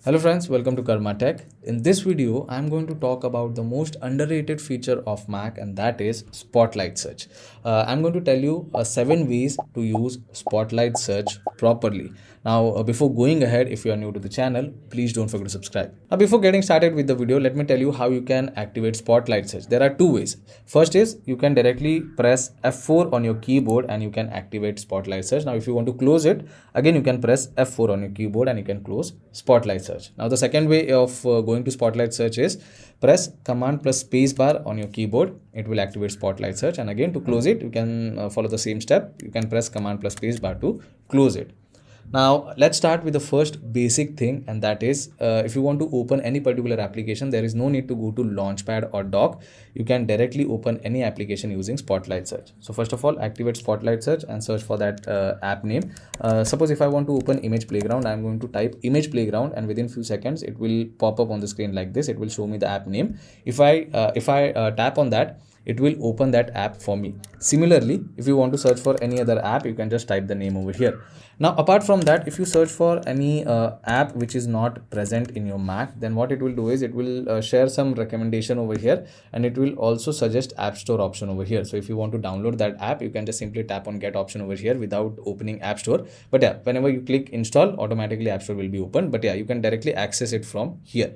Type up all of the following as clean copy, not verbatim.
Hello friends, welcome to karmatech. In this video, I'm going to talk about the most underrated feature of Mac, and that is Spotlight Search. I'm going to tell you 7 ways to use Spotlight Search properly. Now, before going ahead, if you are new to the channel, please don't forget to subscribe. Now, before getting started with the video, let me tell you how you can activate Spotlight Search. There are two ways. First is you can directly press F4 on your keyboard and you can activate Spotlight Search. Now, if you want to close it, again you can press F4 on your keyboard and you can close Spotlight Search. Now, the second way of going to Spotlight Search is press Command plus Space bar on your keyboard. It will activate Spotlight Search, and again to close it, you can follow the same step. You can press Command plus Space bar to close it. Now, let's start with the first basic thing, and that is if you want to open any particular application, there is no need to go to Launchpad or Dock. You can directly open any application using Spotlight Search. So first of all, activate Spotlight Search and search for that app name. Suppose if I want to open Image Playground, I'm going to type Image Playground, and within few seconds, it will pop up on the screen like this. It will show me the app name. If I tap on that, it will open that app for me. Similarly, if you want to search for any other app, you can just type the name over here. Now, apart from that, if you search for any app which is not present in your Mac, then what it will do is it will share some recommendation over here, and it will also suggest App Store option over here. So if you want to download that app, you can just simply tap on Get option over here without opening App Store. But yeah, whenever you click Install, automatically App Store will be open. But yeah, you can directly access it from here.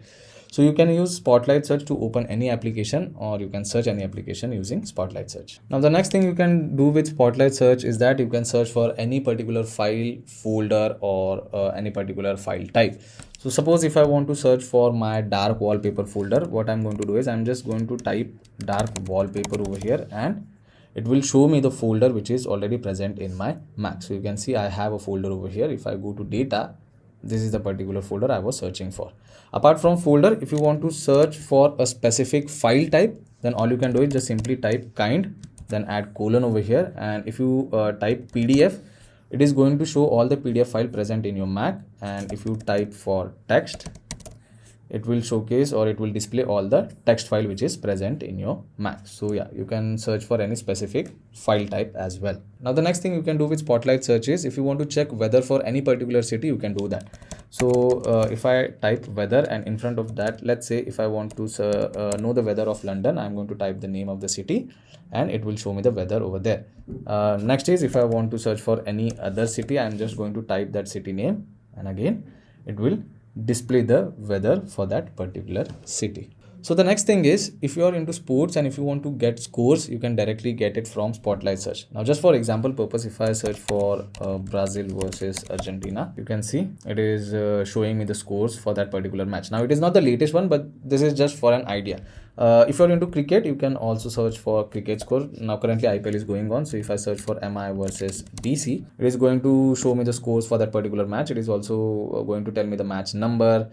So you can use Spotlight Search to open any application, or you can search any application using Spotlight Search. Now, the next thing you can do with Spotlight Search is that you can search for any particular file, folder, or any particular file type. So suppose if I want to search for my dark wallpaper folder, what I'm going to do is I'm just going to type dark wallpaper over here, and it will show me the folder which is already present in my Mac. So you can see I have a folder over here. If I go to data, this is the particular folder I was searching for. Apart from folder, if you want to search for a specific file type, then all you can do is just simply type kind, then add colon over here. And if you type PDF, it is going to show all the PDF file present in your Mac. And if you type for text, it will showcase, or it will display all the text file which is present in your Mac. So yeah, you can search for any specific file type as well. Now, the next thing you can do with Spotlight Search is if you want to check weather for any particular city, you can do that. So if I type weather, and in front of that, let's say if I want to know the weather of London, I'm going to type the name of the city, and it will show me the weather over there. Next is if I want to search for any other city, I'm just going to type that city name, and again it will display the weather for that particular city. So the next thing is, if you are into sports and if you want to get scores, you can directly get it from Spotlight Search. Now, just for example purpose, if I search for Brazil versus Argentina, you can see it is showing me the scores for that particular match. Now, it is not the latest one, but this is just for an idea. If you're into cricket, you can also search for cricket score. Now, currently IPL is going on. So if I search for MI versus DC, it is going to show me the scores for that particular match. It is also going to tell me the match number,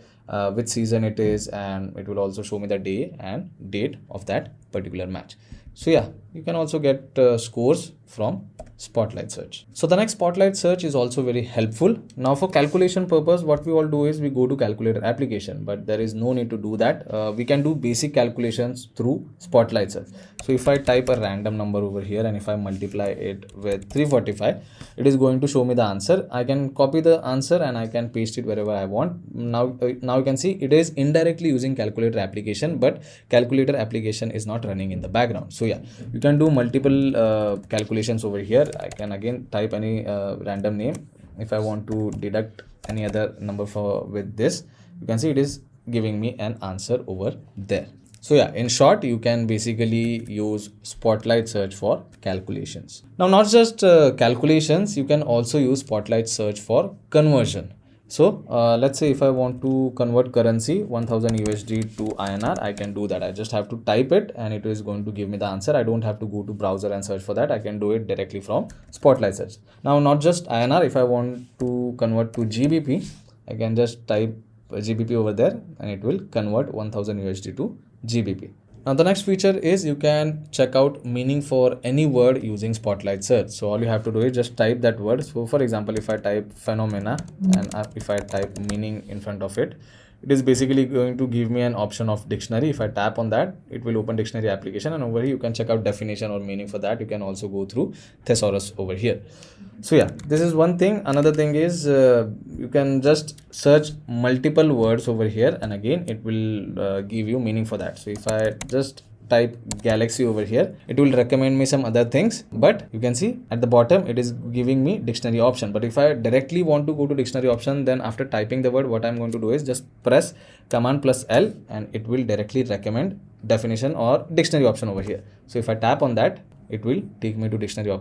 which season it is, and it will also show me the day and date of that particular match. So yeah, you can also get scores from Spotlight Search. So the next Spotlight Search is also very helpful. Now, for calculation purpose, what we all do is we go to calculator application, but there is no need to do that. We can do basic calculations through Spotlight Search. So if I type a random number over here, and if I multiply it with 345, it is going to show me the answer. I can copy the answer and I can paste it wherever I want. Now you can see it is indirectly using calculator application, but calculator application is not running in the background. So yeah, you can do multiple calculations over here. I can again type any random name. If I want to deduct any other number with this, you can see it is giving me an answer over there. So yeah, in short, you can basically use Spotlight Search for calculations. Now, not just calculations, you can also use Spotlight Search for conversion. So let's say if I want to convert currency 1000 USD to INR, I can do that. I just have to type it and it is going to give me the answer. I don't have to go to browser and search for that. I can do it directly from Spotlight Search. Now, not just INR, if I want to convert to GBP, I can just type GBP over there and it will convert 1000 USD to GBP. Now, the next feature is you can check out meaning for any word using Spotlight Search. So all you have to do is just type that word. So for example, if I type phenomena and if I type meaning in front of it, it is basically going to give me an option of dictionary. If I tap on that, it will open dictionary application, and over here you can check out definition or meaning for that. You can also go through thesaurus over here. So yeah, this is one thing. Another thing is you can just search multiple words over here, and again it will give you meaning for that. So if I just type galaxy over here, it will recommend me some other things, but you can see at the bottom it is giving me dictionary option. But if I directly want to go to dictionary option, then after typing the word, what I'm going to do is just press command plus L, and it will directly recommend definition or dictionary option over here. So if I tap on that, it will take me to dictionary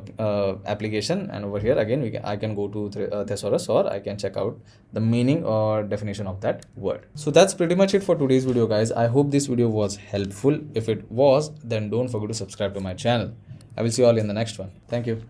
application, and over here again I can go to thesaurus, or I can check out the meaning or definition of that word. So that's pretty much it for today's video, guys. I hope this video was helpful. If it was, then don't forget to subscribe to my channel. I will see you all in the next one. Thank you.